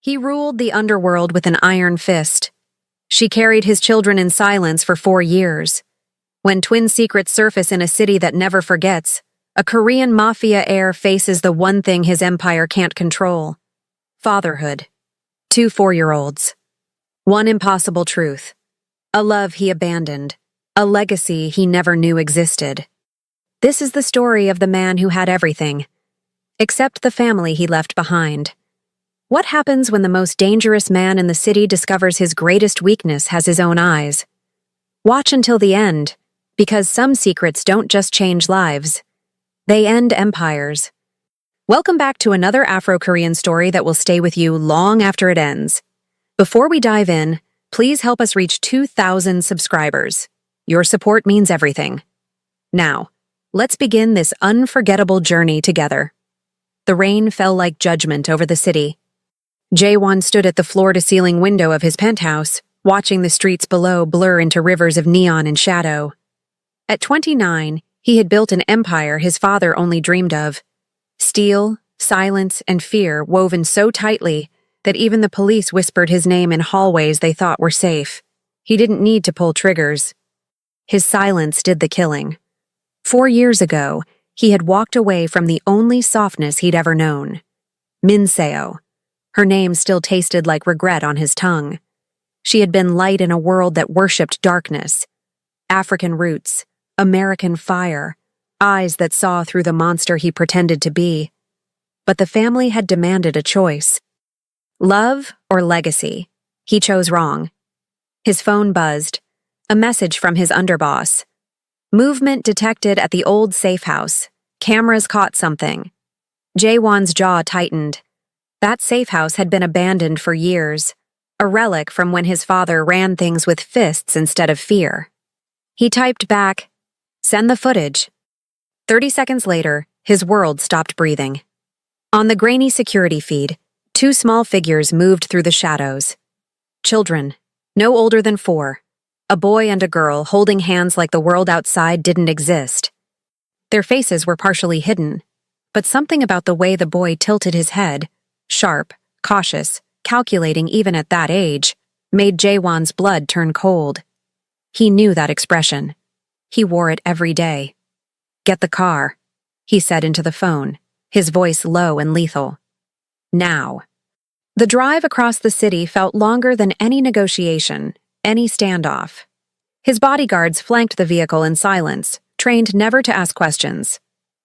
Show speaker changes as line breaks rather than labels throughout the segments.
He ruled the underworld with an iron fist. She carried his children in silence for 4 years. When twin secrets surface in a city that never forgets, a Korean mafia heir faces the one thing his empire can't control: fatherhood. 2 4-year-olds. One impossible truth. A love he abandoned. A legacy he never knew existed. This is the story of the man who had everything, except the family he left behind. What happens when the most dangerous man in the city discovers his greatest weakness has his own eyes? Watch until the end, because some secrets don't just change lives. They end empires. Welcome back to another Afro-Korean story that will stay with you long after it ends. Before we dive in, please help us reach 2,000 subscribers. Your support means everything. Now, let's begin this unforgettable journey together. The rain fell like judgment over the city. Jae-won stood at the floor-to-ceiling window of his penthouse, watching the streets below blur into rivers of neon and shadow. At 29, he had built an empire his father only dreamed of. Steel, silence, and fear woven so tightly that even the police whispered his name in hallways they thought were safe. He didn't need to pull triggers. His silence did the killing. 4 years ago, he had walked away from the only softness he'd ever known. Min Seo. Her name still tasted like regret on his tongue. She had been light in a world that worshipped darkness. African roots, American fire, eyes that saw through the monster he pretended to be. But the family had demanded a choice. Love or legacy? He chose wrong. His phone buzzed. A message from his underboss. Movement detected at the old safe house. Cameras caught something. Jae-won's jaw tightened. That safe house had been abandoned for years, a relic from when his father ran things with fists instead of fear. He typed back, "Send the footage." 30 seconds later, his world stopped breathing. On the grainy security feed, 2 small figures moved through the shadows. Children, no older than 4. A boy and a girl holding hands like the world outside didn't exist. Their faces were partially hidden, but something about the way the boy tilted his head, sharp, cautious, calculating even at that age, made Jae-won's blood turn cold. He knew that expression. He wore it every day. "Get the car," he said into the phone, his voice low and lethal. Now. The drive across the city felt longer than any negotiation, any standoff. His bodyguards flanked the vehicle in silence, trained never to ask questions.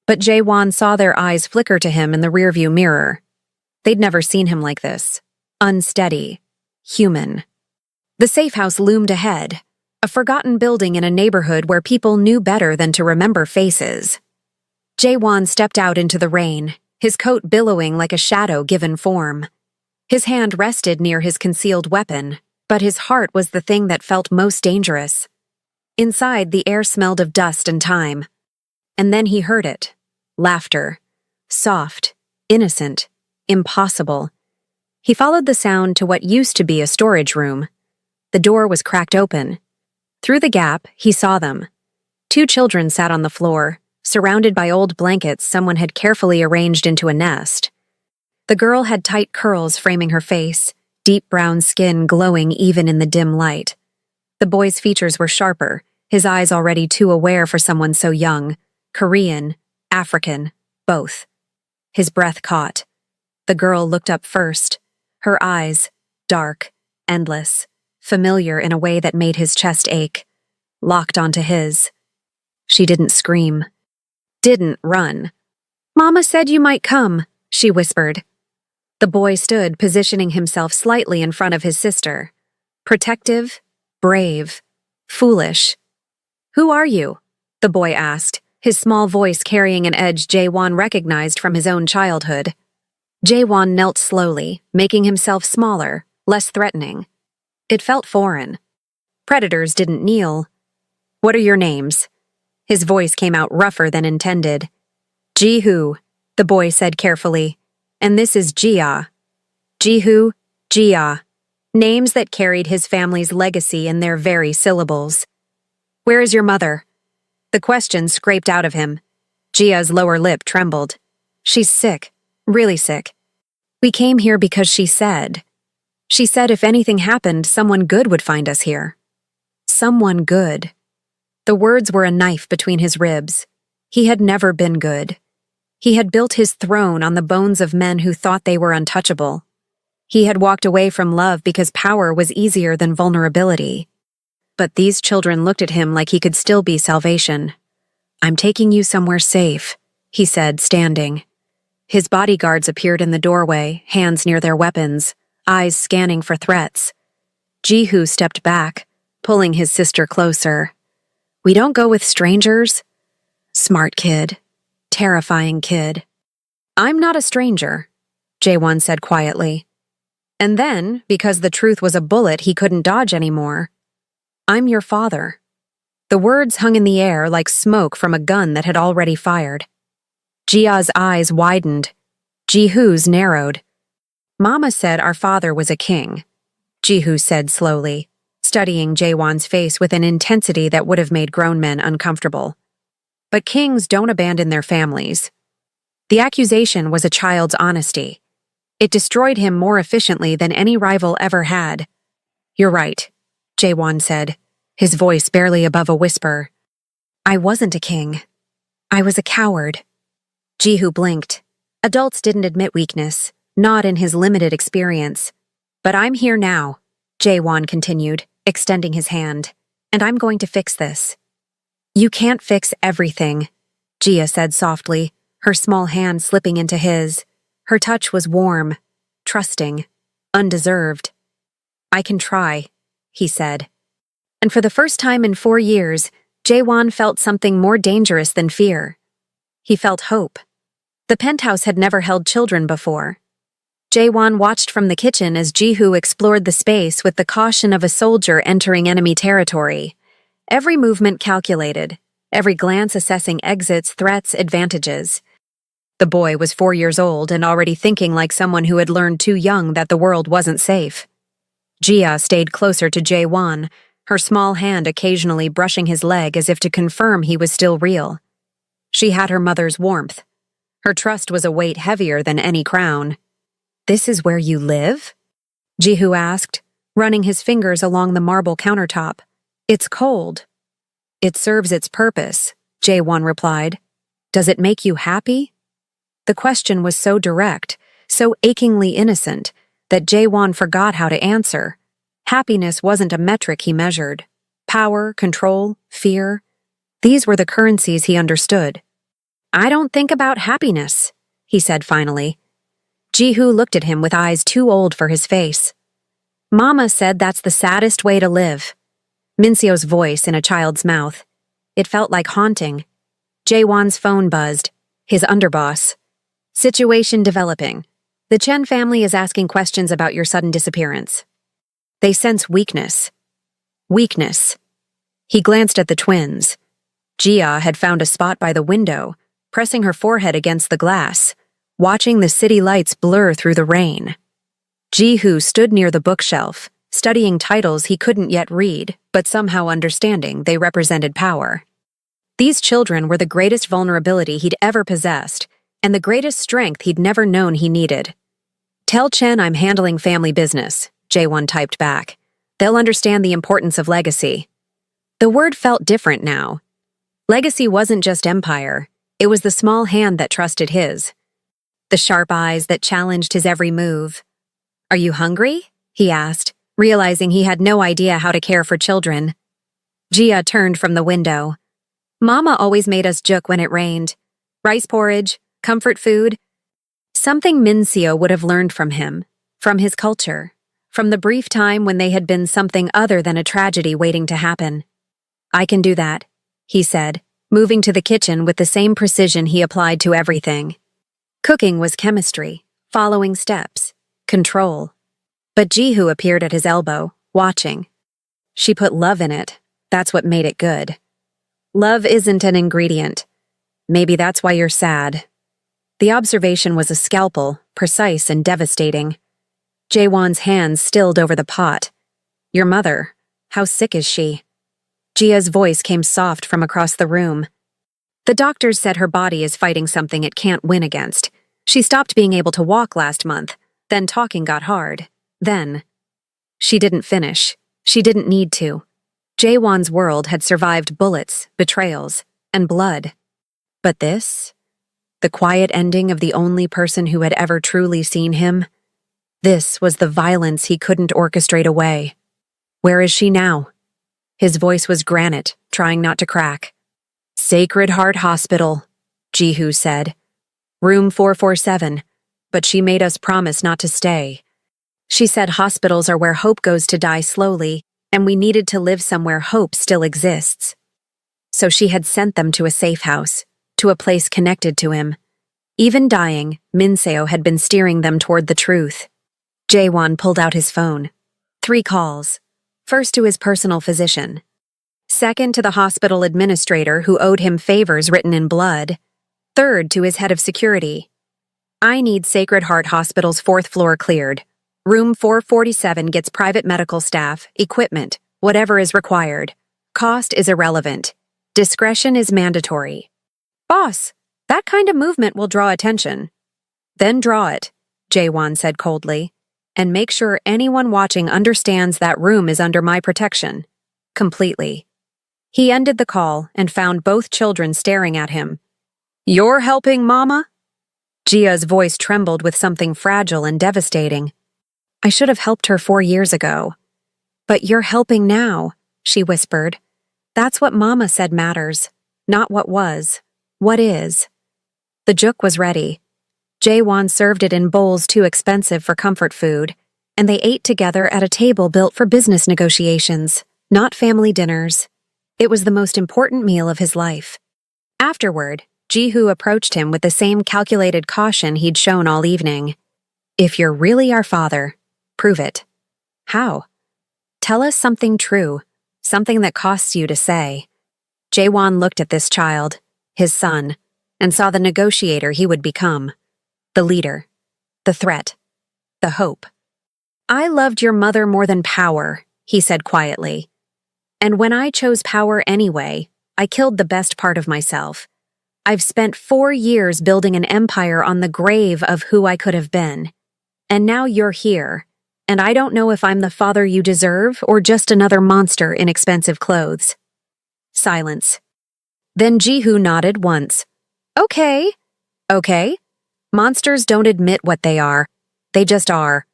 But Jae-won saw their eyes flicker to him in the rearview mirror. They'd never seen him like this. Unsteady. Human. The safe house loomed ahead, a forgotten building in a neighborhood where people knew better than to remember faces. Jae-won stepped out into the rain, his coat billowing like a shadow given form. His hand rested near his concealed weapon, but his heart was the thing that felt most dangerous. Inside, the air smelled of dust and time. And then he heard it. Laughter. Soft. Innocent. Impossible. He followed the sound to what used to be a storage room. The door was cracked open. Through the gap, he saw them. 2 children sat on the floor, surrounded by old blankets someone had carefully arranged into a nest. The girl had tight curls framing her face, deep brown skin glowing even in the dim light. The boy's features were sharper, his eyes already too aware for someone so young. Korean, African, both. His breath caught. The girl looked up first. Her eyes, dark, endless, familiar in a way that made his chest ache, locked onto his. She didn't scream. Didn't run. "Mama said you might come," she whispered. The boy stood, positioning himself slightly in front of his sister. Protective, brave, foolish. "Who are you?" the boy asked, his small voice carrying an edge Jae-won recognized from his own childhood. Jae-won knelt slowly, making himself smaller, less threatening. It felt foreign. Predators didn't kneel. "What are your names?" His voice came out rougher than intended. "Ji-hoo," the boy said carefully. "And this is Jia." Ji-hoo, Jia. Names that carried his family's legacy in their very syllables. "Where is your mother?" The question scraped out of him. Jia's lower lip trembled. "She's sick. Really sick." We came here because she said. She said if anything happened, someone good would find us here. Someone good. The words were a knife between his ribs. He had never been good. He had built his throne on the bones of men who thought they were untouchable. He had walked away from love because power was easier than vulnerability. But these children looked at him like he could still be salvation. "I'm taking you somewhere safe," he said, standing. His bodyguards appeared in the doorway, hands near their weapons, eyes scanning for threats. Jihu stepped back, pulling his sister closer. "We don't go with strangers." Smart kid. Terrifying kid. "I'm not a stranger," Jaewon said quietly. And then, because the truth was a bullet he couldn't dodge anymore, "I'm your father." The words hung in the air like smoke from a gun that had already fired. Jia's eyes widened. Jihu's narrowed. "Mama said our father was a king," Jihu said slowly, studying Jaewon's face with an intensity that would have made grown men uncomfortable. "But kings don't abandon their families." The accusation was a child's honesty. It destroyed him more efficiently than any rival ever had. "You're right," Jaewon said, his voice barely above a whisper. "I wasn't a king. I was a coward." Jihu blinked. Adults didn't admit weakness, not in his limited experience. "But I'm here now," Jaewon continued, extending his hand, "and I'm going to fix this." "You can't fix everything," Jia said softly, her small hand slipping into his. Her touch was warm, trusting, undeserved. "I can try," he said. And for the first time in 4 years, Jaewon felt something more dangerous than fear. He felt hope. The penthouse had never held children before. Jaewon watched from the kitchen as Jihu explored the space with the caution of a soldier entering enemy territory. Every movement calculated, every glance assessing exits, threats, advantages. The boy was 4 years old and already thinking like someone who had learned too young that the world wasn't safe. Jia stayed closer to Jaewon, her small hand occasionally brushing his leg as if to confirm he was still real. She had her mother's warmth. Her trust was a weight heavier than any crown. "This is where you live?" Jihu asked, running his fingers along the marble countertop. "It's cold." "It serves its purpose," Jaewon replied. "Does it make you happy?" The question was so direct, so achingly innocent, that Jaewon forgot how to answer. Happiness wasn't a metric he measured. Power, control, fear. These were the currencies he understood. "I don't think about happiness," he said finally. Jihu looked at him with eyes too old for his face. "Mama said that's the saddest way to live." Minseo's voice in a child's mouth. It felt like haunting. Jaewon's phone buzzed. His underboss. "Situation developing. The Chen family is asking questions about your sudden disappearance. They sense weakness." Weakness. He glanced at the twins. Jia had found a spot by the window, pressing her forehead against the glass, watching the city lights blur through the rain. Jihu stood near the bookshelf, studying titles he couldn't yet read, but somehow understanding they represented power. These children were the greatest vulnerability he'd ever possessed, and the greatest strength he'd never known he needed. "Tell Chen I'm handling family business," Jaewon typed back. "They'll understand the importance of legacy." The word felt different now. Legacy wasn't just empire, it was the small hand that trusted his. The sharp eyes that challenged his every move. "Are you hungry?" he asked, realizing he had no idea how to care for children. Jia turned from the window. "Mama always made us juk when it rained. Rice porridge, comfort food." Something Minseo would have learned from him, from his culture, from the brief time when they had been something other than a tragedy waiting to happen. "I can do that," he said, moving to the kitchen with the same precision he applied to everything. Cooking was chemistry, following steps, control. But Jihu appeared at his elbow, watching. "She put love in it. That's what made it good. Love isn't an ingredient. Maybe that's why you're sad." The observation was a scalpel, precise and devastating. Jaewon's hands stilled over the pot. "Your mother, how sick is she?" Jia's voice came soft from across the room. "The doctors said her body is fighting something it can't win against. She stopped being able to walk last month, Then talking got hard. Then. She didn't finish. She didn't need to. Jaewon's world had survived bullets, betrayals, and blood. But this? The quiet ending of the only person who had ever truly seen him? This was the violence he couldn't orchestrate away. Where is she now? His voice was granite, trying not to crack. Sacred Heart Hospital, Ji-hoo said. Room 447, but she made us promise not to stay. She said hospitals are where hope goes to die slowly, and we needed to live somewhere hope still exists. So she had sent them to a safe house, to a place connected to him. Even dying, Min-seo had been steering them toward the truth. Jaewon pulled out his phone. 3 calls. First to his personal physician. Second to the hospital administrator who owed him favors written in blood. Third to his head of security. I need Sacred Heart Hospital's 4th floor cleared. Room 447 gets private medical staff, equipment, whatever is required. Cost is irrelevant. Discretion is mandatory. Boss, that kind of movement will draw attention. Then draw it, Jaewon said coldly, and make sure anyone watching understands that room is under my protection. Completely. He ended the call and found both children staring at him. You're helping Mama? Jia's voice trembled with something fragile and devastating. I should have helped her 4 years ago. But you're helping now, she whispered. That's what Mama said matters, not what was, what is. The juk was ready. Jaewon served it in bowls too expensive for comfort food, and they ate together at a table built for business negotiations, not family dinners. It was the most important meal of his life. Afterward, Ji-hoo approached him with the same calculated caution he'd shown all evening. If you're really our father, prove it. How? Tell us something true, something that costs you to say. Jaewon looked at this child, his son, and saw the negotiator he would become. The leader. The threat. The hope. I loved your mother more than power, he said quietly. And when I chose power anyway, I killed the best part of myself. I've spent 4 years building an empire on the grave of who I could have been. And now you're here, and I don't know if I'm the father you deserve or just another monster in expensive clothes. Silence. Then Ji-hoo nodded once. Okay. Okay. Monsters don't admit what they are. They just are.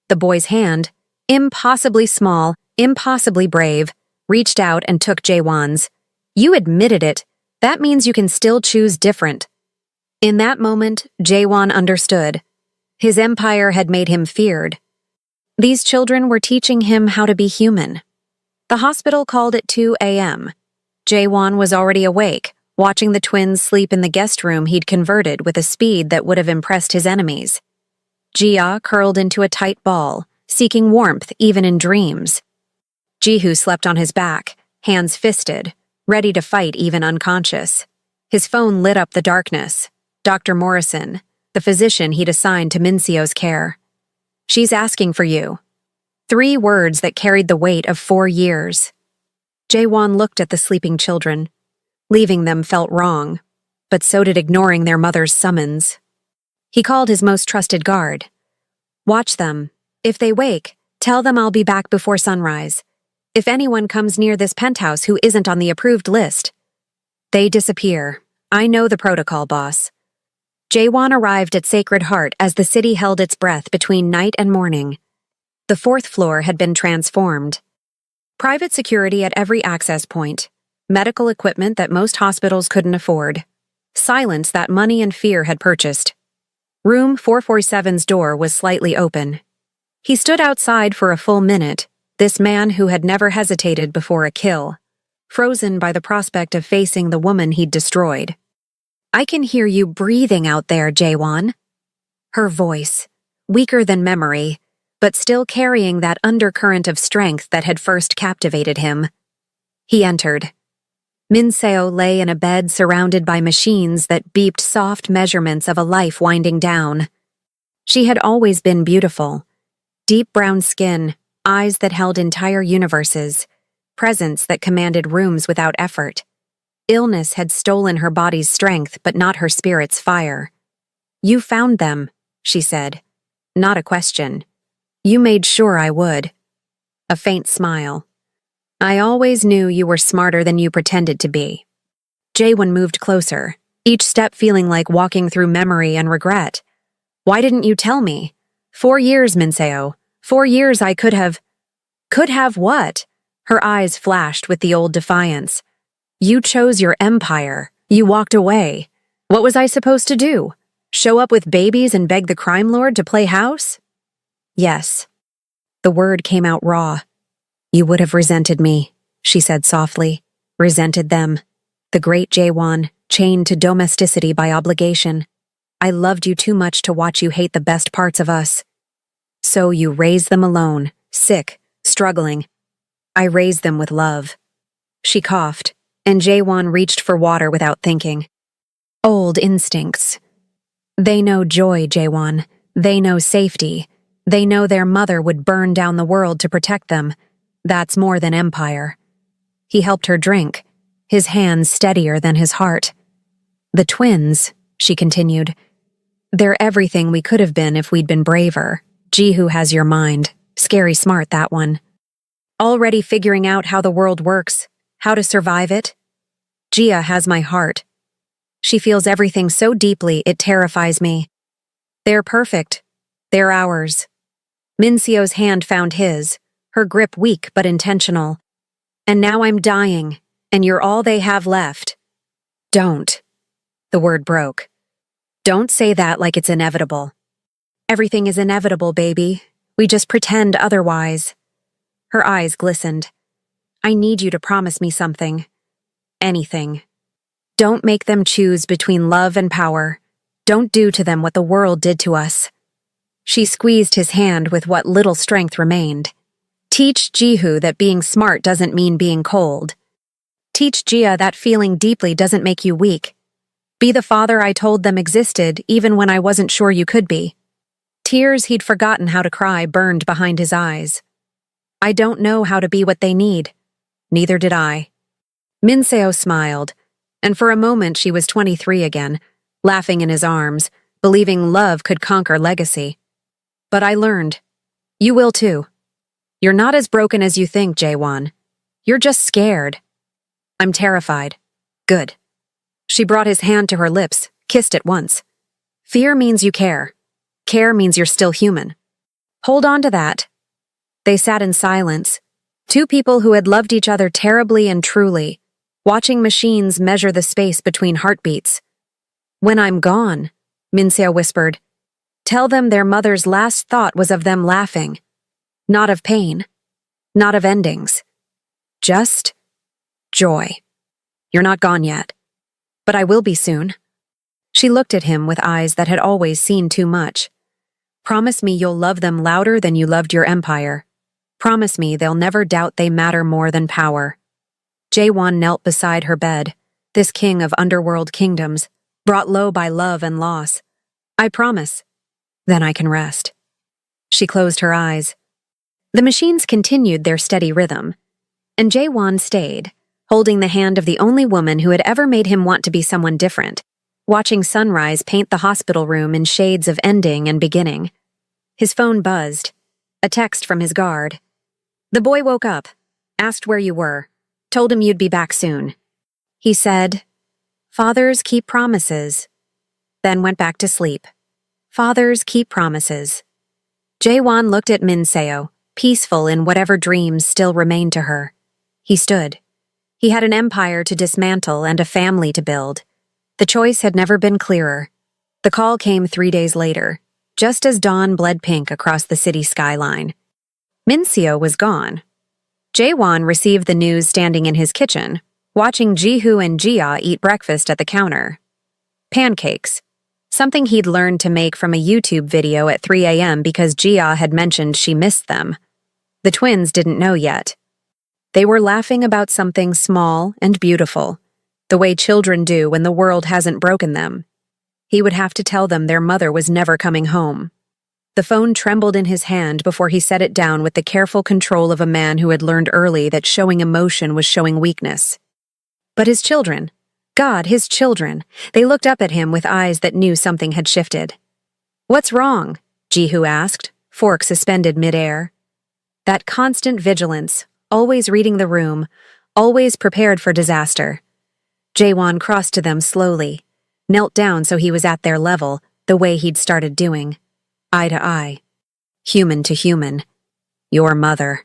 The boy's hand, impossibly small, impossibly brave, reached out and took Jaewon's. You admitted it. That means you can still choose different. In that moment, Jaewon understood. His empire had made him feared. These children were teaching him how to be human. The hospital called at 2 a.m. Jaewon was already awake, watching the twins sleep in the guest room he'd converted with a speed that would have impressed his enemies. Jia curled into a tight ball, seeking warmth even in dreams. Ji-hoo slept on his back, hands fisted, ready to fight even unconscious. His phone lit up the darkness. Dr. Morrison, the physician he'd assigned to Min-seo's care. She's asking for you. 3 words that carried the weight of 4 years. Jaewon looked at the sleeping children. Leaving them felt wrong, but so did ignoring their mother's summons. He called his most trusted guard. Watch them. If they wake, tell them I'll be back before sunrise. If anyone comes near this penthouse who isn't on the approved list, they disappear. I know the protocol, boss. Jaewon arrived at Sacred Heart as the city held its breath between night and morning. The 4th floor had been transformed. Private security at every access point. Medical equipment that most hospitals couldn't afford. Silence that money and fear had purchased. Room 447's door was slightly open. He stood outside for a full minute, this man who had never hesitated before a kill, frozen by the prospect of facing the woman he'd destroyed. I can hear you breathing out there, Jaewon. Her voice, weaker than memory, but still carrying that undercurrent of strength that had first captivated him. He entered. Min-seo lay in a bed surrounded by machines that beeped soft measurements of a life winding down. She had always been beautiful. Deep brown skin, eyes that held entire universes, presence that commanded rooms without effort. Illness had stolen her body's strength but not her spirit's fire. You found them, she said. Not a question. You made sure I would. A faint smile. I always knew you were smarter than you pretended to be. Jaewon moved closer, each step feeling like walking through memory and regret. Why didn't you tell me? 4 years, Minseo. 4 years I could have... Could have what? Her eyes flashed with the old defiance. You chose your empire. You walked away. What was I supposed to do? Show up with babies and beg the crime lord to play house? Yes. The word came out raw. You would have resented me, she said softly. Resented them. The great Jaewon, chained to domesticity by obligation. I loved you too much to watch you hate the best parts of us. So you raised them alone, sick, struggling. I raised them with love. She coughed, and Jaewon reached for water without thinking. Old instincts. They know joy, Jaewon. They know safety. They know their mother would burn down the world to protect them. That's more than empire. He helped her drink, his hands steadier than his heart. The twins, she continued. They're everything we could have been if we'd been braver. Jihu has your mind. Scary smart, that one. Already figuring out how the world works, how to survive it. Jia has my heart. She feels everything so deeply it terrifies me. They're perfect. They're ours. Minseo's hand found his, her grip weak but intentional. And now I'm dying, and you're all they have left. Don't. The word broke. Don't say that like it's inevitable. Everything is inevitable, baby. We just pretend otherwise. Her eyes glistened. I need you to promise me something. Anything. Don't make them choose between love and power. Don't do to them what the world did to us. She squeezed his hand with what little strength remained. Teach Jihu that being smart doesn't mean being cold. Teach Jia that feeling deeply doesn't make you weak. Be the father I told them existed even when I wasn't sure you could be. Tears he'd forgotten how to cry burned behind his eyes. I don't know how to be what they need. Neither did I. Minseo smiled, and for a moment she was 23 again, laughing in his arms, believing love could conquer legacy. But I learned. You will too. You're not as broken as you think, Jaewon. You're just scared. I'm terrified. Good. She brought his hand to her lips, kissed it once. Fear means you care. Care means you're still human. Hold on to that. They sat in silence, two people who had loved each other terribly and truly, watching machines measure the space between heartbeats. When I'm gone, Minseo whispered, tell them their mother's last thought was of them laughing. Not of pain. Not of endings. Just joy. You're not gone yet. But I will be soon. She looked at him with eyes that had always seen too much. Promise me you'll love them louder than you loved your empire. Promise me they'll never doubt they matter more than power. Jaewon knelt beside her bed, this king of underworld kingdoms, brought low by love and loss. I promise. Then I can rest. She closed her eyes. The machines continued their steady rhythm, and Jaewon stayed, holding the hand of the only woman who had ever made him want to be someone different, watching sunrise paint the hospital room in shades of ending and beginning. His phone buzzed. A text from his guard. The boy woke up, asked where you were, told him you'd be back soon. He said, fathers keep promises, then went back to sleep. Fathers keep promises. Jaewon looked at Minseo, peaceful in whatever dreams still remained to her. He stood. He had an empire to dismantle and a family to build. The choice had never been clearer. The call came 3 days later, just as dawn bled pink across the city skyline. Minseo was gone. Jaewon received the news standing in his kitchen, watching Jihu and Jia eat breakfast at the counter. Pancakes. Something he'd learned to make from a YouTube video at 3 a.m. because Jia had mentioned she missed them. The twins didn't know yet. They were laughing about something small and beautiful, the way children do when the world hasn't broken them. He would have to tell them their mother was never coming home. The phone trembled in his hand before he set it down with the careful control of a man who had learned early that showing emotion was showing weakness. But his children, God, his children, they looked up at him with eyes that knew something had shifted. What's wrong? Jihu asked, fork suspended midair. That constant vigilance, always reading the room, always prepared for disaster. Jaewon crossed to them slowly, knelt down so he was at their level, the way he'd started doing. Eye to eye. Human to human. Your mother.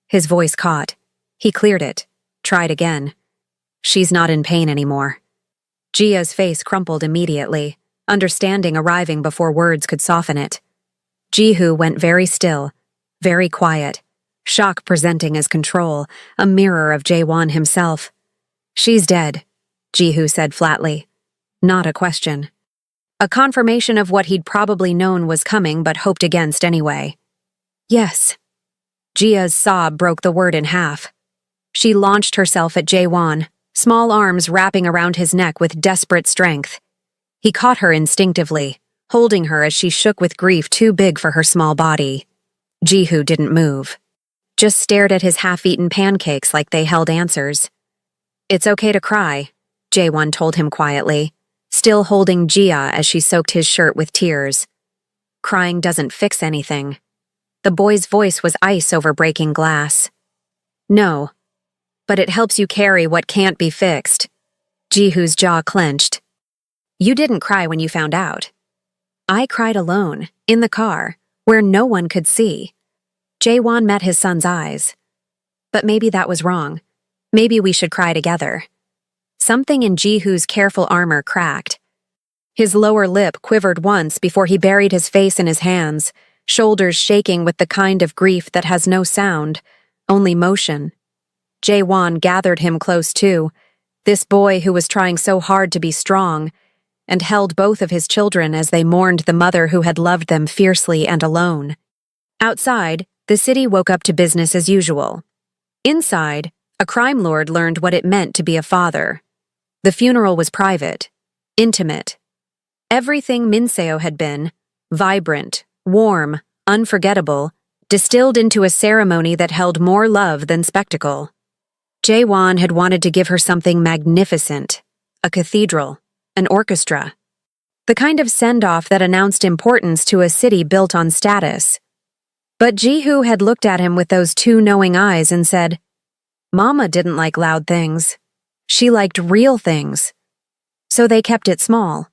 His voice caught. He cleared it. Tried again. She's not in pain anymore. Jia's face crumpled immediately, understanding arriving before words could soften it. Jihu went very still, very quiet, shock presenting as control, a mirror of Jaewon himself. She's dead, Jihu said flatly. Not a question. A confirmation of what he'd probably known was coming but hoped against anyway. Yes. Jia's sob broke the word in half. She launched herself at Jaewon, small arms wrapping around his neck with desperate strength. He caught her instinctively, holding her as she shook with grief too big for her small body. Jihu didn't move, just stared at his half-eaten pancakes like they held answers. It's okay to cry, Jaewon told him quietly, still holding Jia as she soaked his shirt with tears. Crying doesn't fix anything. The boy's voice was ice over breaking glass. No, but it helps you carry what can't be fixed. Jihu's jaw clenched. You didn't cry when you found out. I cried alone, in the car, where no one could see. Jaewon met his son's eyes. But maybe that was wrong. Maybe we should cry together. Something in Jihu's careful armor cracked. His lower lip quivered once before he buried his face in his hands, shoulders shaking with the kind of grief that has no sound, only motion. Jaewon gathered him close too, this boy who was trying so hard to be strong, and held both of his children as they mourned the mother who had loved them fiercely and alone. Outside, the city woke up to business as usual. Inside, a crime lord learned what it meant to be a father. The funeral was private, intimate. Everything Minseo had been, vibrant, warm, unforgettable, distilled into a ceremony that held more love than spectacle. Jaewon had wanted to give her something magnificent, a cathedral, an orchestra. The kind of send-off that announced importance to a city built on status. But Jihu had looked at him with those two knowing eyes and said, Mama didn't like loud things. She liked real things. So they kept it small.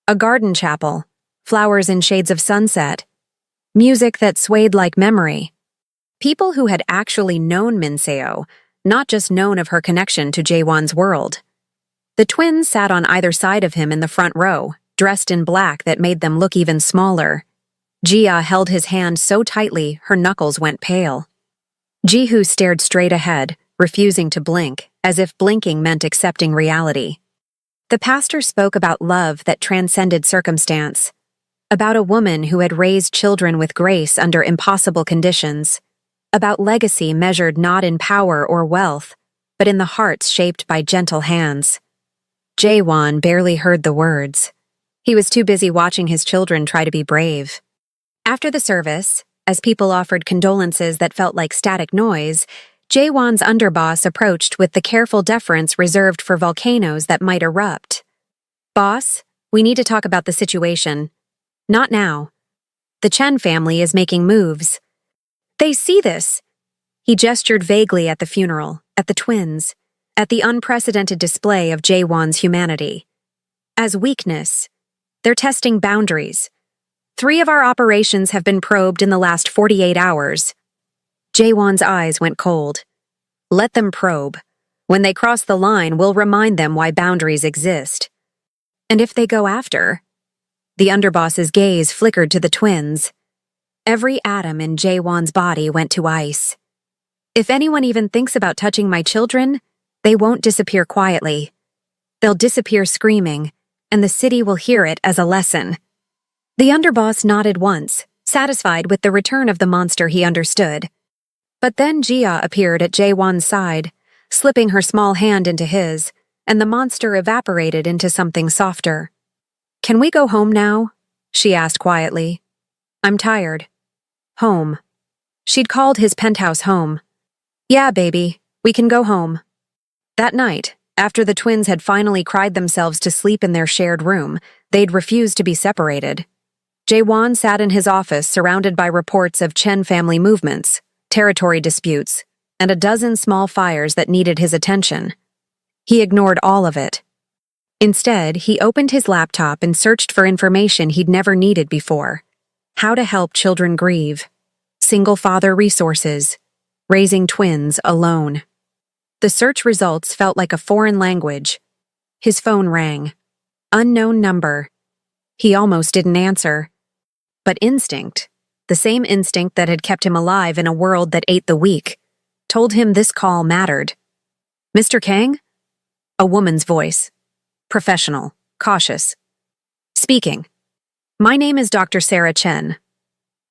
A garden chapel, flowers in shades of sunset, music that swayed like memory. People who had actually known Minseo, not just known of her connection to Jaewon's world. The twins sat on either side of him in the front row, dressed in black that made them look even smaller. Jia held his hand so tightly her knuckles went pale. Jihu stared straight ahead, refusing to blink, as if blinking meant accepting reality. The pastor spoke about love that transcended circumstance, about a woman who had raised children with grace under impossible conditions, about legacy measured not in power or wealth, but in the hearts shaped by gentle hands. Jaewon barely heard the words. He was too busy watching his children try to be brave. After the service, as people offered condolences that felt like static noise, Jaewon's underboss approached with the careful deference reserved for volcanoes that might erupt. Boss, we need to talk about the situation. Not now. The Chen family is making moves. They see this. He gestured vaguely at the funeral, at the twins, at the unprecedented display of Jaewon's humanity. As weakness. They're testing boundaries. 3 of our operations have been probed in the last 48 hours. Jaewon's eyes went cold. Let them probe. When they cross the line, we'll remind them why boundaries exist. And if they go after... The underboss's gaze flickered to the twins. Every atom in Jaewon's body went to ice. If anyone even thinks about touching my children, they won't disappear quietly. They'll disappear screaming, and the city will hear it as a lesson. The underboss nodded once, satisfied with the return of the monster he understood. But then Jia appeared at Jaewon's side, slipping her small hand into his, and the monster evaporated into something softer. Can we go home now? She asked quietly. I'm tired. Home. She'd called his penthouse home. Yeah, baby, we can go home. That night, after the twins had finally cried themselves to sleep in their shared room, they'd refused to be separated. Jae-won sat in his office surrounded by reports of Chen family movements, territory disputes, and a dozen small fires that needed his attention. He ignored all of it. Instead, he opened his laptop and searched for information he'd never needed before. How to help children grieve. Single father resources. Raising twins alone. The search results felt like a foreign language. His phone rang. Unknown number. He almost didn't answer. But instinct, the same instinct that had kept him alive in a world that ate the weak, told him this call mattered. Mr. Kang? A woman's voice. Professional, cautious. Speaking. My name is Dr. Sarah Chen.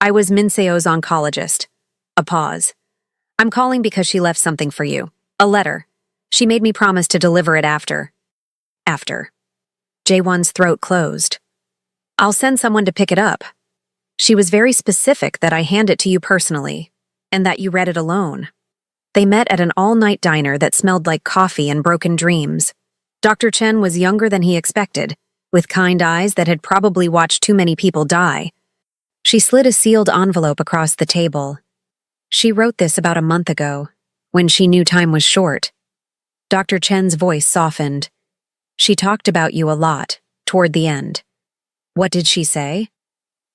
I was Min Seo's oncologist. A pause. I'm calling because she left something for you. A letter. She made me promise to deliver it after. After. Jae-won's throat closed. I'll send someone to pick it up. She was very specific that I hand it to you personally, and that you read it alone. They met at an all-night diner that smelled like coffee and broken dreams. Dr. Chen was younger than he expected, with kind eyes that had probably watched too many people die. She slid a sealed envelope across the table. She wrote this about a month ago, when she knew time was short. Dr. Chen's voice softened. She talked about you a lot, toward the end. What did she say?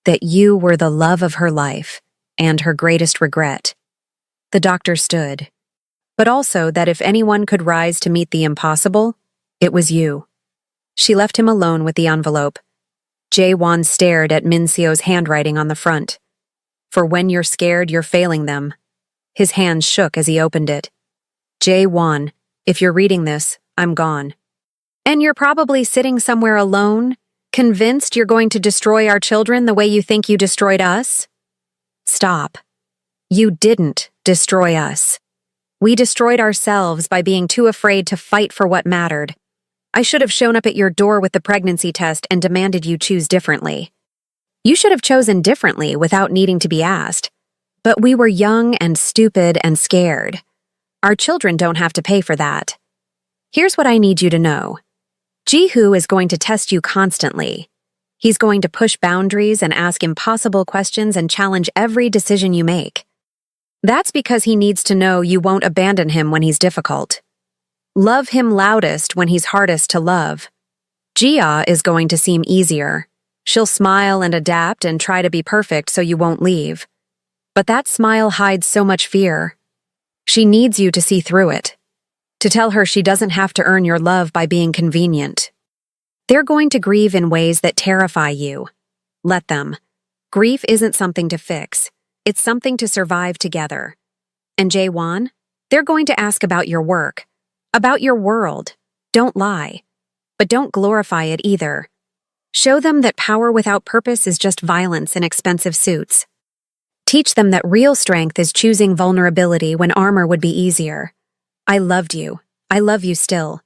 That you were the love of her life, and her greatest regret. The doctor stood. But also that if anyone could rise to meet the impossible, it was you. She left him alone with the envelope. Jae-won stared at Min Seo's handwriting on the front. For when you're scared, you're failing them. His hands shook as he opened it. Jae-won, if you're reading this, I'm gone. And you're probably sitting somewhere alone, convinced you're going to destroy our children the way you think you destroyed us? Stop. You didn't destroy us. We destroyed ourselves by being too afraid to fight for what mattered. I should have shown up at your door with the pregnancy test and demanded you choose differently. You should have chosen differently without needing to be asked. But we were young and stupid and scared. Our children don't have to pay for that. Here's what I need you to know. Ji-hoo is going to test you constantly. He's going to push boundaries and ask impossible questions and challenge every decision you make. That's because he needs to know you won't abandon him when he's difficult. Love him loudest when he's hardest to love. Jia is going to seem easier. She'll smile and adapt and try to be perfect so you won't leave. But that smile hides so much fear. She needs you to see through it. To tell her she doesn't have to earn your love by being convenient. They're going to grieve in ways that terrify you. Let them. Grief isn't something to fix. It's something to survive together. And Jae-won, they're going to ask about your work, about your world. Don't lie. But don't glorify it either. Show them that power without purpose is just violence in expensive suits. Teach them that real strength is choosing vulnerability when armor would be easier. I loved you. I love you still.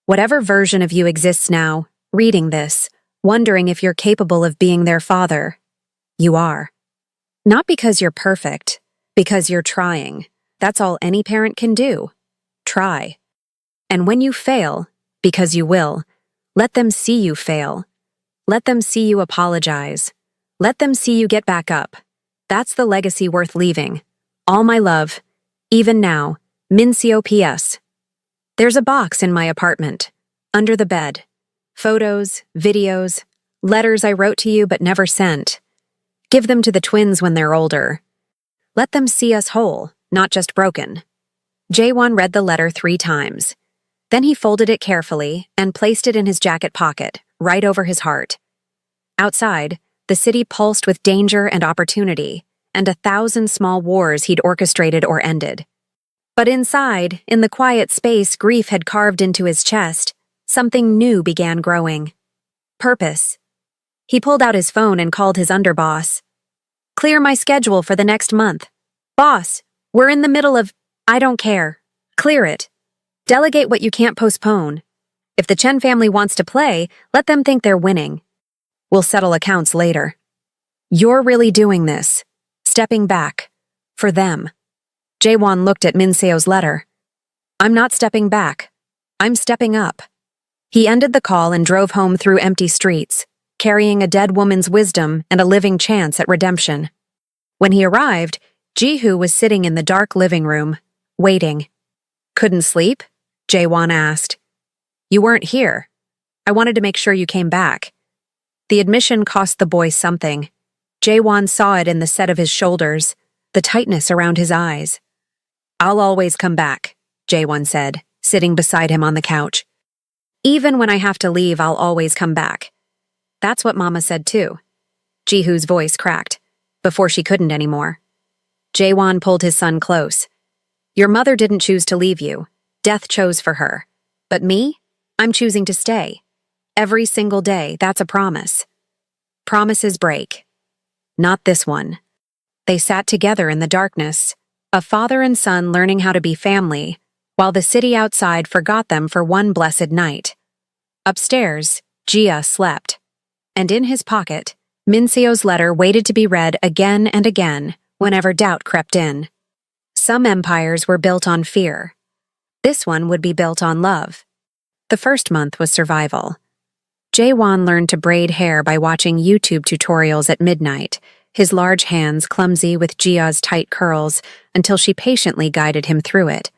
Whatever version of you exists now, reading this, wondering if you're capable of being their father, you are. Not because you're perfect, because you're trying. That's all any parent can do. Try. And when you fail, because you will, let them see you fail. Let them see you apologize. Let them see you get back up. That's the legacy worth leaving. All my love. Even now, Min Seo P.S. There's a box in my apartment. Under the bed. Photos, videos, letters I wrote to you but never sent. Give them to the twins when they're older. Let them see us whole, not just broken. Jae-won read the letter 3 times. Then he folded it carefully and placed it in his jacket pocket, right over his heart. Outside, the city pulsed with danger and opportunity, and 1,000 small wars he'd orchestrated or ended. But inside, in the quiet space grief had carved into his chest, something new began growing. Purpose. He pulled out his phone and called his underboss. Clear my schedule for the next month. Boss, we're in the middle of... I don't care. Clear it. Delegate what you can't postpone. If the Chen family wants to play, let them think they're winning. We'll settle accounts later. You're really doing this. Stepping back. For them. Jae-won looked at Min Seo's letter. I'm not stepping back. I'm stepping up. He ended the call and drove home through empty streets, carrying a dead woman's wisdom and a living chance at redemption. When he arrived, Jihu was sitting in the dark living room, waiting. "Couldn't sleep?" Jaewon asked. "You weren't here. I wanted to make sure you came back." The admission cost the boy something. Jaewon saw it in the set of his shoulders, the tightness around his eyes. "I'll always come back," Jaewon said, sitting beside him on the couch. "Even when I have to leave, I'll always come back." "That's what Mama said too." Jihu's voice cracked, before she couldn't anymore. Jaewon pulled his son close. "Your mother didn't choose to leave you. Death chose for her. But me? I'm choosing to stay. Every single day, that's a promise. Promises break. Not this one." They sat together in the darkness, a father and son learning how to be family, while the city outside forgot them for one blessed night. Upstairs, Jia slept. And in his pocket, Minseo's letter waited to be read again and again whenever doubt crept in. Some empires were built on fear. This one would be built on love. The first month was survival. Jaewon learned to braid hair by watching YouTube tutorials at midnight, his large hands clumsy with Jia's tight curls until she patiently guided him through it.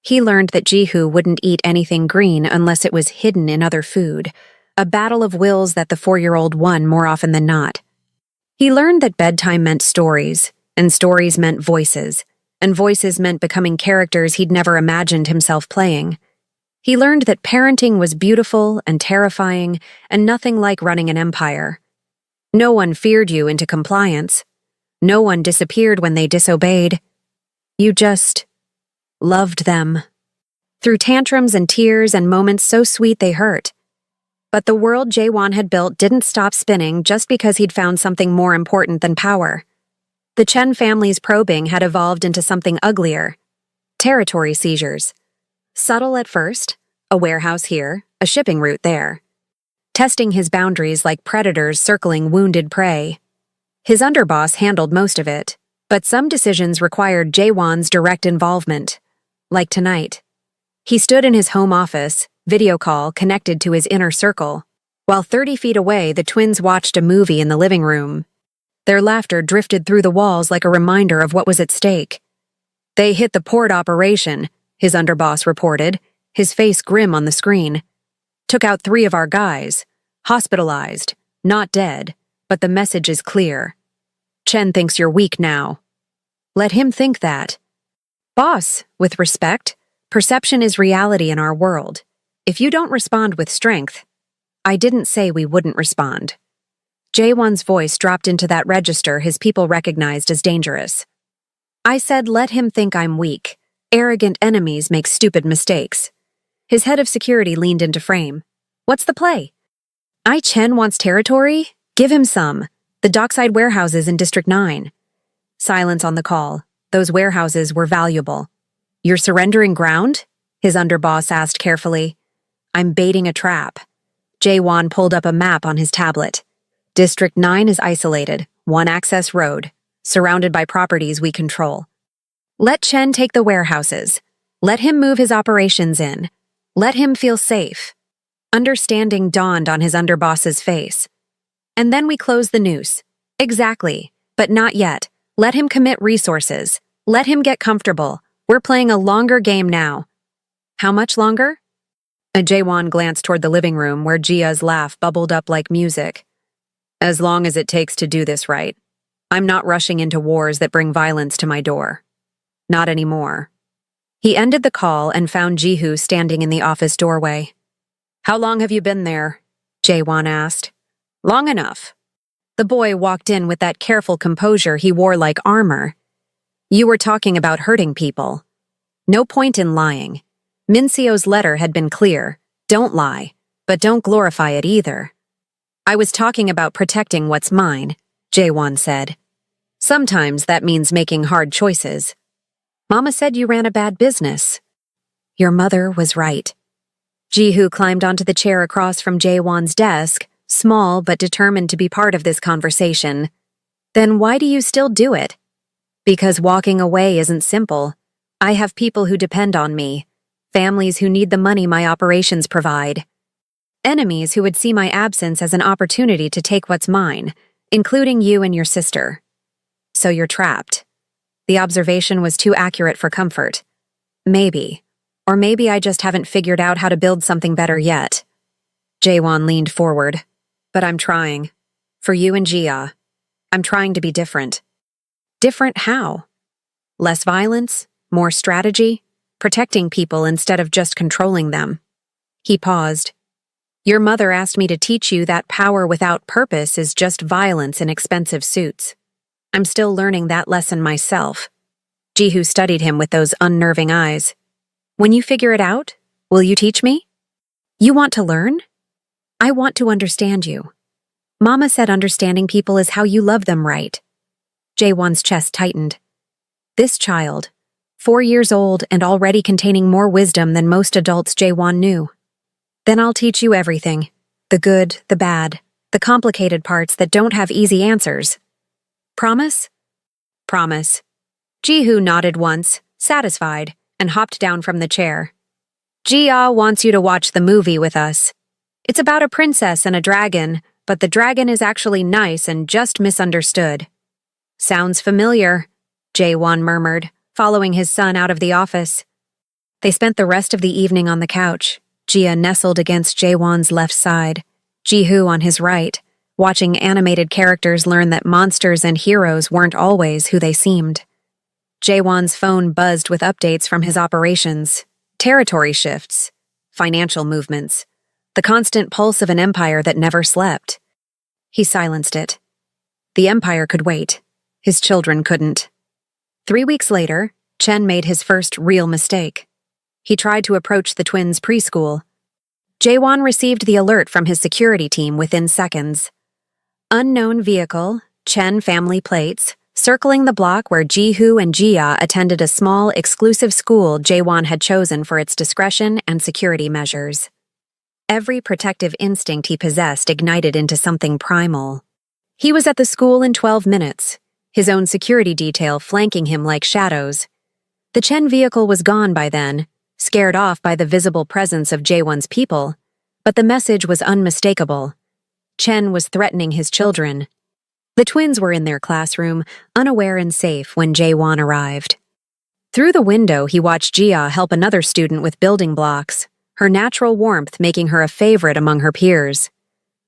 He learned that Jihu wouldn't eat anything green unless it was hidden in other food, a battle of wills that the 4-year-old won more often than not. He learned that bedtime meant stories, and stories meant voices, and voices meant becoming characters he'd never imagined himself playing. He learned that parenting was beautiful and terrifying and nothing like running an empire. No one feared you into compliance. No one disappeared when they disobeyed. You just loved them. Through tantrums and tears and moments so sweet they hurt. But the world Jaewon had built didn't stop spinning just because he'd found something more important than power. The Chen family's probing had evolved into something uglier. Territory seizures. Subtle at first, a warehouse here, a shipping route there. Testing his boundaries like predators circling wounded prey. His underboss handled most of it, but some decisions required Jaewon's direct involvement. Like tonight. He stood in his home office, video call connected to his inner circle, while 30 feet away the twins watched a movie in the living room. Their laughter drifted through the walls like a reminder of what was at stake. "They hit the port operation," his underboss reported, his face grim on the screen. "Took out 3 of our guys. Hospitalized. Not dead. But the message is clear. Chen thinks you're weak now." Let him think that. "Boss, with respect, perception is reality in our world. If you don't respond with strength..." "I didn't say we wouldn't respond." Jaewon's voice dropped into that register his people recognized as dangerous. "I said let him think I'm weak. Arrogant enemies make stupid mistakes." His head of security leaned into frame. "What's the play?" Chen wants territory? Give him some. The dockside warehouses in District 9. Silence on the call. Those warehouses were valuable. "You're surrendering ground?" his underboss asked carefully. "I'm baiting a trap." Jaewon pulled up a map on his tablet. District 9 is isolated, one access road, surrounded by properties we control. Let Chen take the warehouses. Let him move his operations in. Let him feel safe. Understanding dawned on his underboss's face. "And then we close the noose." "Exactly, but not yet. Let him commit resources. Let him get comfortable. We're playing a longer game now." "How much longer?" Jaewon glanced toward the living room where Jia's laugh bubbled up like music. "As long as it takes to do this right. I'm not rushing into wars that bring violence to my door. Not anymore." He ended the call and found Jihu standing in the office doorway. "How long have you been there?" Jaewon asked. "Long enough." The boy walked in with that careful composure he wore like armor. "You were talking about hurting people. No point in lying. Minseo's letter had been clear. Don't lie, but don't glorify it either." "I was talking about protecting what's mine," Jaewon said. "Sometimes that means making hard choices. Mama said you ran a bad business." "Your mother was right." Jihu climbed onto the chair across from Jaewon's desk, small but determined to be part of this conversation. "Then why do you still do it?" "Because walking away isn't simple. I have people who depend on me, families who need the money my operations provide." Enemies who would see my absence as an opportunity to take what's mine, including you and your sister. So you're trapped. The observation was too accurate for comfort. Maybe. Or maybe I just haven't figured out how to build something better yet. Jaewon leaned forward. But I'm trying. For you and Jia. I'm trying to be different. Different how? Less violence? More strategy? Protecting people instead of just controlling them. He paused. Your mother asked me to teach you that power without purpose is just violence in expensive suits. I'm still learning that lesson myself. Ji-hoo studied him with those unnerving eyes. When you figure it out, will you teach me? You want to learn? I want to understand you. Mama said understanding people is how you love them, right? Jaewon's chest tightened. This child, 4 years old and already containing more wisdom than most adults Jaewon knew. Then I'll teach you everything. The good, the bad, the complicated parts that don't have easy answers. Promise? Promise. Ji-hoo nodded once, satisfied, and hopped down from the chair. Jia wants you to watch the movie with us. It's about a princess and a dragon, but the dragon is actually nice and just misunderstood. Sounds familiar, Jaewon murmured, following his son out of the office. They spent the rest of the evening on the couch, Jia nestled against Jaewon's left side, Ji-hoo on his right, watching animated characters learn that monsters and heroes weren't always who they seemed. Jaewon's phone buzzed with updates from his operations, territory shifts, financial movements, the constant pulse of an empire that never slept. He silenced it. The empire could wait. His children couldn't. 3 weeks later, Chen made his first real mistake. He tried to approach the twins' preschool. Jaewon received the alert from his security team within seconds. Unknown vehicle, Chen family plates, circling the block where Ji-hoo and Jia attended a small, exclusive school Jaewon had chosen for its discretion and security measures. Every protective instinct he possessed ignited into something primal. He was at the school in 12 minutes, his own security detail flanking him like shadows. The Chen vehicle was gone by then, scared off by the visible presence of Jaewon's people, but the message was unmistakable. Chen was threatening his children. The twins were in their classroom, unaware and safe when Jaewon arrived. Through the window, he watched Jia help another student with building blocks, her natural warmth making her a favorite among her peers.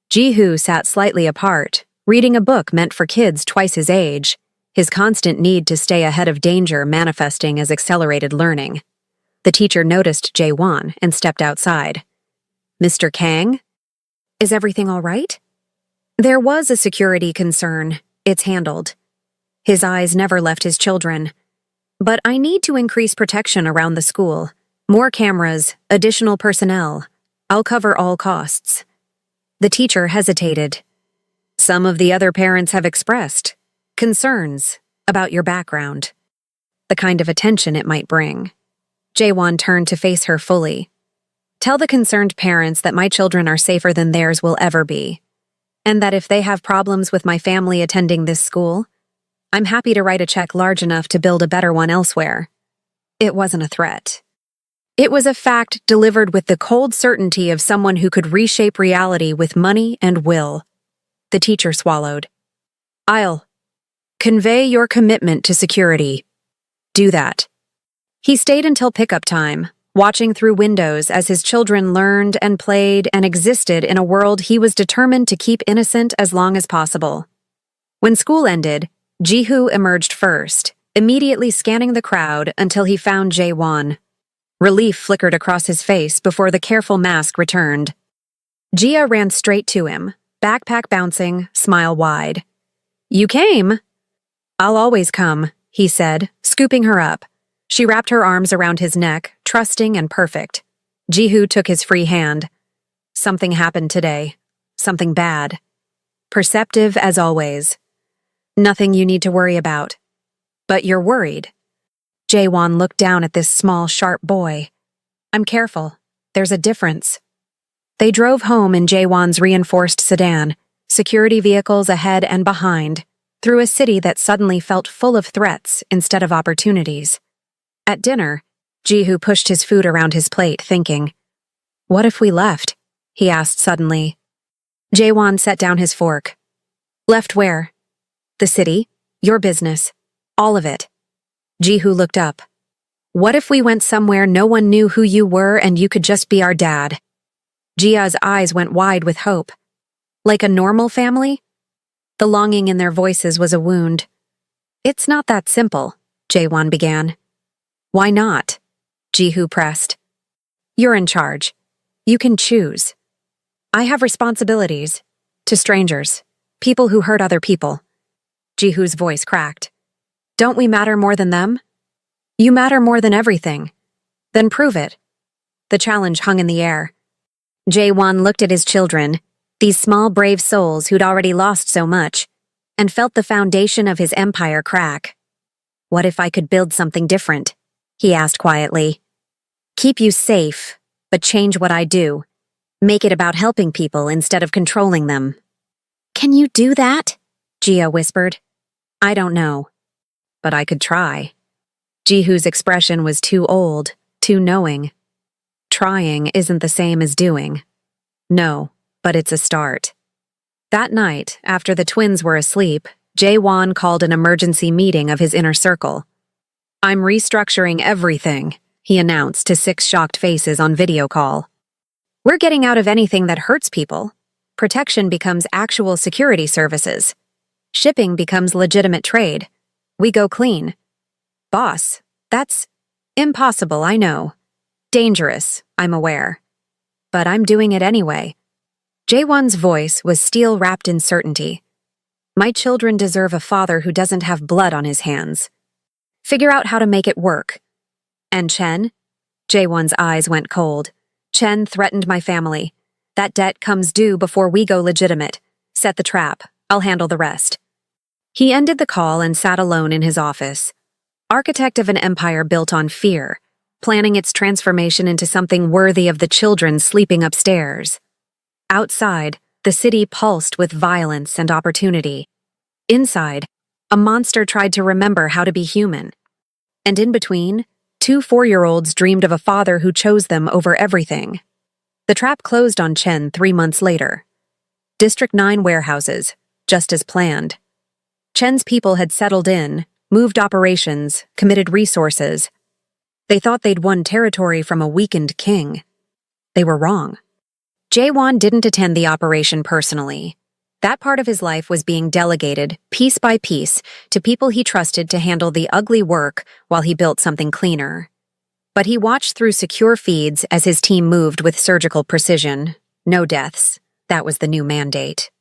Ji-hoo sat slightly apart, reading a book meant for kids twice his age, his constant need to stay ahead of danger manifesting as accelerated learning. The teacher noticed Jaewon and stepped outside. Mr. Kang? Is everything all right? There was a security concern. It's handled. His eyes never left his children. But I need to increase protection around the school. More cameras, additional personnel. I'll cover all costs. The teacher hesitated. Some of the other parents have expressed concerns about your background, the kind of attention it might bring. Jaewon turned to face her fully. Tell the concerned parents that my children are safer than theirs will ever be, and that if they have problems with my family attending this school, I'm happy to write a check large enough to build a better one elsewhere. It wasn't a threat. It was a fact delivered with the cold certainty of someone who could reshape reality with money and will. The teacher swallowed. I'll convey your commitment to security. Do that. He stayed until pickup time, watching through windows as his children learned and played and existed in a world he was determined to keep innocent as long as possible. When school ended, Ji-hoo emerged first, immediately scanning the crowd until he found Jaewon. Relief flickered across his face before the careful mask returned. Jia ran straight to him, backpack bouncing, smile wide. You came? I'll always come, he said, scooping her up. She wrapped her arms around his neck, trusting and perfect. Ji-hoo took his free hand. Something happened today. Something bad. Perceptive as always. Nothing you need to worry about. But you're worried. Jaewon looked down at this small, sharp boy. I'm careful. There's a difference. They drove home in Jaewon's reinforced sedan, security vehicles ahead and behind, through a city that suddenly felt full of threats instead of opportunities. At dinner, Ji-hoo pushed his food around his plate, thinking, what if we left? he asked suddenly. Jaewon set down his fork. Left where? The city, your business, all of it. Ji-hoo looked up. What if we went somewhere no one knew who you were and you could just be our dad? Jia's eyes went wide with hope. Like a normal family? The longing in their voices was a wound. It's not that simple, Jaewon began. Why not? Ji-hoo pressed. You're in charge. You can choose. I have responsibilities. To strangers. People who hurt other people. Ji-hoo's voice cracked. Don't we matter more than them? You matter more than everything. Then prove it. The challenge hung in the air. Jaewon looked at his children, these small brave souls who'd already lost so much, and felt the foundation of his empire crack. What if I could build something different? He asked quietly. Keep you safe, but change what I do. Make it about helping people instead of controlling them. Can you do that? Jia whispered. I don't know. But I could try. Ji-hoo's expression was too old, too knowing. Trying isn't the same as doing. No, but it's a start. That night, after the twins were asleep, Jaewon called an emergency meeting of his inner circle. I'm restructuring everything, he announced to 6 shocked faces on video call. We're getting out of anything that hurts people. Protection becomes actual security services. Shipping becomes legitimate trade. We go clean. Boss, that's impossible, I know. Dangerous, I'm aware. But I'm doing it anyway. Jaewon's voice was steel wrapped in certainty. My children deserve a father who doesn't have blood on his hands. Figure out how to make it work. And Chen? Jaewon's eyes went cold. Chen threatened my family. That debt comes due before we go legitimate. Set the trap. I'll handle the rest. He ended the call and sat alone in his office. Architect of an empire built on fear, planning its transformation into something worthy of the children sleeping upstairs. Outside, the city pulsed with violence and opportunity. Inside, a monster tried to remember how to be human. And in between, 2 4-year-olds dreamed of a father who chose them over everything. The trap closed on Chen 3 months later. District 9 warehouses, just as planned. Chen's people had settled in, moved operations, committed resources. They thought they'd won territory from a weakened king. They were wrong. Jaewon didn't attend the operation personally. That part of his life was being delegated, piece by piece, to people he trusted to handle the ugly work while he built something cleaner. But he watched through secure feeds as his team moved with surgical precision. No deaths. That was the new mandate.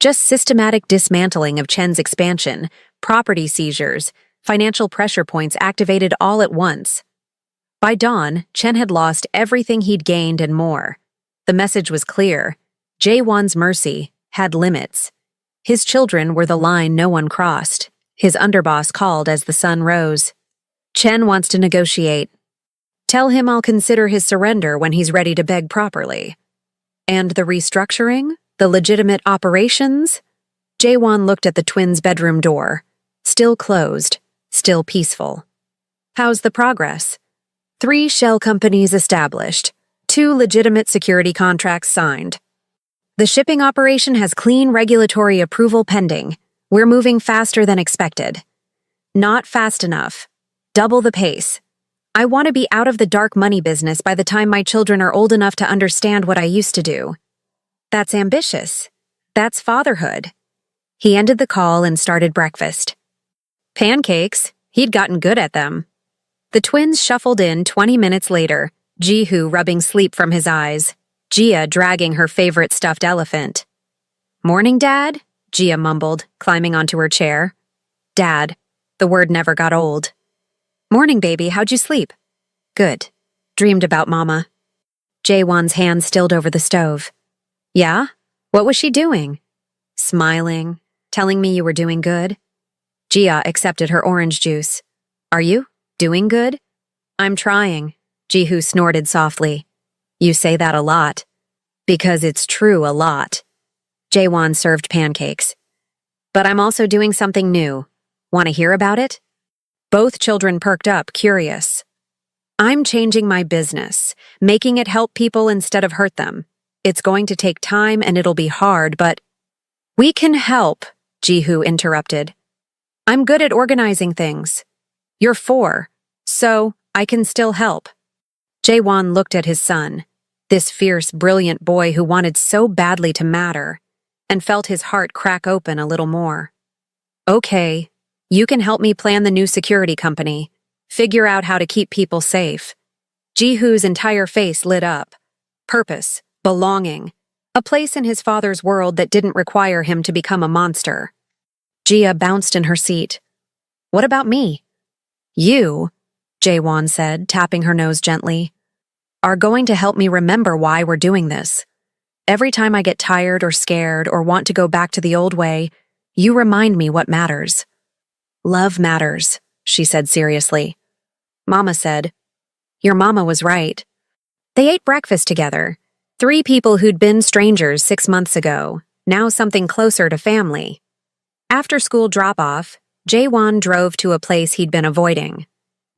Just systematic dismantling of Chen's expansion, property seizures, financial pressure points activated all at once. By dawn, Chen had lost everything he'd gained and more. The message was clear. Jaewon's mercy had limits. His children were the line no one crossed. His underboss called as the sun rose. Chen wants to negotiate. Tell him I'll consider his surrender when he's ready to beg properly. And the restructuring? The legitimate operations? Jaewon looked at the twins' bedroom door. Still closed, still peaceful. How's the progress? 3 shell companies established. 2 legitimate security contracts signed. The shipping operation has clean regulatory approval pending. We're moving faster than expected. Not fast enough. Double the pace. I want to be out of the dark money business by the time my children are old enough to understand what I used to do. That's ambitious. That's fatherhood. He ended the call and started breakfast. Pancakes. He'd gotten good at them. The twins shuffled in 20 minutes later, Ji-hoo rubbing sleep from his eyes, Jia dragging her favorite stuffed elephant. Morning, Dad? Jia mumbled, climbing onto her chair. Dad. The word never got old. Morning, baby. How'd you sleep? Good. Dreamed about Mama. Jaewon's hand stilled over the stove. Yeah? What was she doing? Smiling. Telling me you were doing good? Jia accepted her orange juice. Are you? Doing good? I'm trying. Ji-hoo snorted softly. You say that a lot. Because it's true a lot. Jaewon served pancakes. But I'm also doing something new. Want to hear about it? Both children perked up, curious. I'm changing my business, making it help people instead of hurt them. It's going to take time and it'll be hard, but— We can help, Jihu interrupted. I'm good at organizing things. You're 4, so I can still help. Jaewon looked at his son, this fierce, brilliant boy who wanted so badly to matter, and felt his heart crack open a little more. Okay, you can help me plan the new security company, figure out how to keep people safe. Jihu's entire face lit up. Purpose, belonging, a place in his father's world that didn't require him to become a monster. Jia bounced in her seat. What about me? You, Jaewon said, tapping her nose gently, are going to help me remember why we're doing this. Every time I get tired or scared or want to go back to the old way, you remind me what matters. Love matters, she said seriously. Mama said. Your mama was right. They ate breakfast together. 3 people who'd been strangers 6 months ago, now something closer to family. After school drop-off, Jaewon drove to a place he'd been avoiding,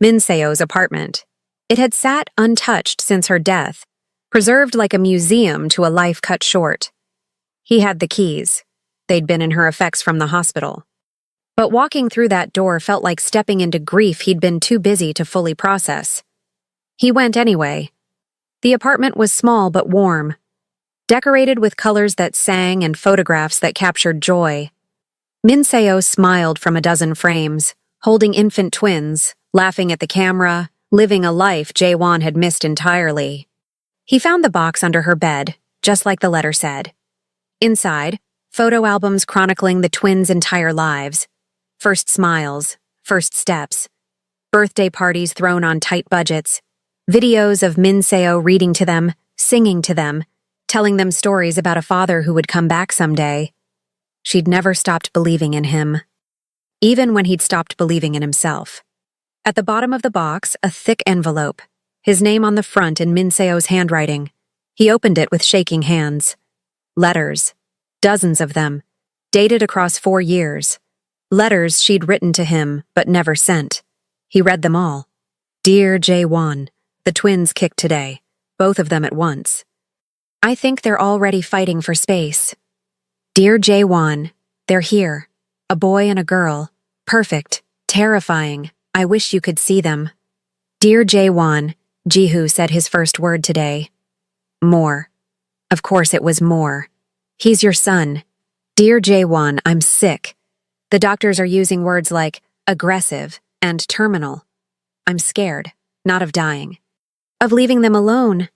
Min Seo's apartment. It had sat untouched since her death, preserved like a museum to a life cut short. He had the keys. They'd been in her effects from the hospital. But walking through that door felt like stepping into grief he'd been too busy to fully process. He went anyway. The apartment was small but warm, decorated with colors that sang and photographs that captured joy. Min Seo smiled from a dozen frames, holding infant twins, laughing at the camera, living a life Jaewon had missed entirely. He found the box under her bed, just like the letter said. Inside, photo albums chronicling the twins' entire lives. First smiles, first steps, birthday parties thrown on tight budgets, videos of Min Seo reading to them, singing to them, telling them stories about a father who would come back someday. She'd never stopped believing in him, even when he'd stopped believing in himself. At the bottom of the box, a thick envelope, his name on the front in Min Seo's handwriting. He opened it with shaking hands. Letters, dozens of them, dated across 4 years. Letters she'd written to him, but never sent. He read them all. Dear Jaewon, the twins kicked today, both of them at once. I think they're already fighting for space. Dear Jaewon, they're here. A boy and a girl. Perfect. Terrifying. I wish you could see them. Dear Jaewon, Jihu said his first word today. More. Of course it was more. He's your son. Dear Jaewon, I'm sick. The doctors are using words like aggressive and terminal. I'm scared, not of dying. Of leaving them alone.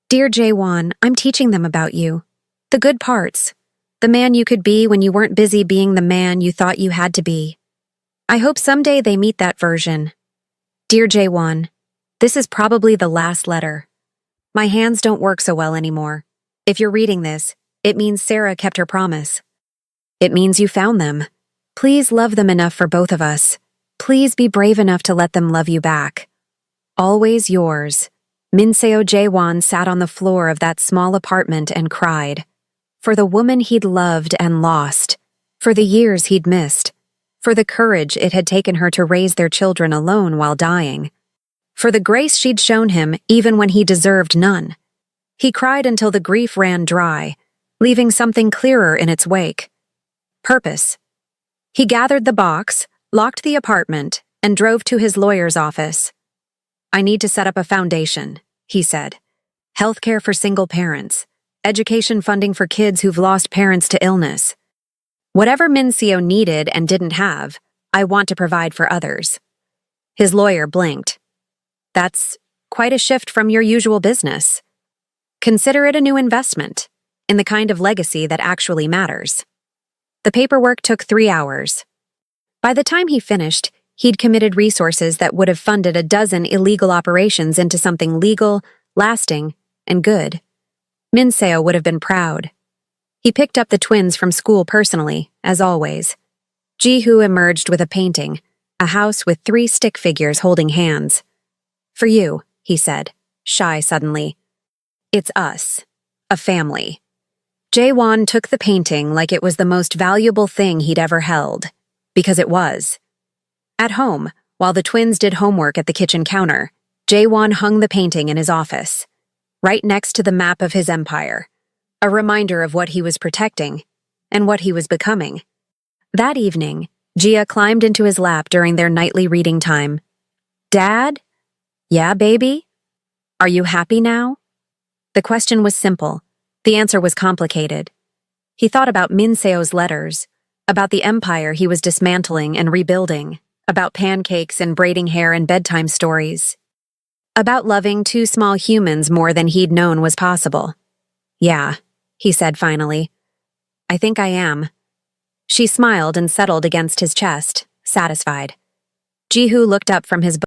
Dear Jaewon, I'm teaching them about you. The good parts. The man you could be when you weren't busy being the man you thought you had to be. I hope someday they meet that version. Dear Jaewon, this is probably the last letter. My hands don't work so well anymore. If you're reading this, it means Sarah kept her promise. It means you found them. Please love them enough for both of us. Please be brave enough to let them love you back. Always yours. Min Seo Jaewon sat on the floor of that small apartment and cried. For the woman he'd loved and lost. For the years he'd missed. For the courage it had taken her to raise their children alone while dying. For the grace she'd shown him even when he deserved none. He cried until the grief ran dry, leaving something clearer in its wake. Purpose. He gathered the box, locked the apartment, and drove to his lawyer's office. I need to set up a foundation, he said. Healthcare for single parents. Education funding for kids who've lost parents to illness. Whatever Min Seo needed and didn't have, I want to provide for others. His lawyer blinked. That's quite a shift from your usual business. Consider it a new investment, in the kind of legacy that actually matters. The paperwork took 3 hours. By the time he finished, he'd committed resources that would have funded a dozen illegal operations into something legal, lasting, and good. Min Seo would have been proud. He picked up the twins from school personally, as always. Jihu emerged with a painting, a house with 3 stick figures holding hands. For you, he said, shy suddenly. It's us. A family. Jaewon took the painting like it was the most valuable thing he'd ever held. Because it was. At home, while the twins did homework at the kitchen counter, Jaewon hung the painting in his office, right next to the map of his empire, a reminder of what he was protecting and what he was becoming. That evening, Gia climbed into his lap during their nightly reading time. "Dad? Yeah, baby? Are you happy now?" The question was simple. The answer was complicated. He thought about Minseo's letters, about the empire he was dismantling and rebuilding, about pancakes and braiding hair and bedtime stories, about loving two small humans more than he'd known was possible. "Yeah," he said finally. "I think I am." She smiled and settled against his chest, satisfied. Jihu looked up from his book.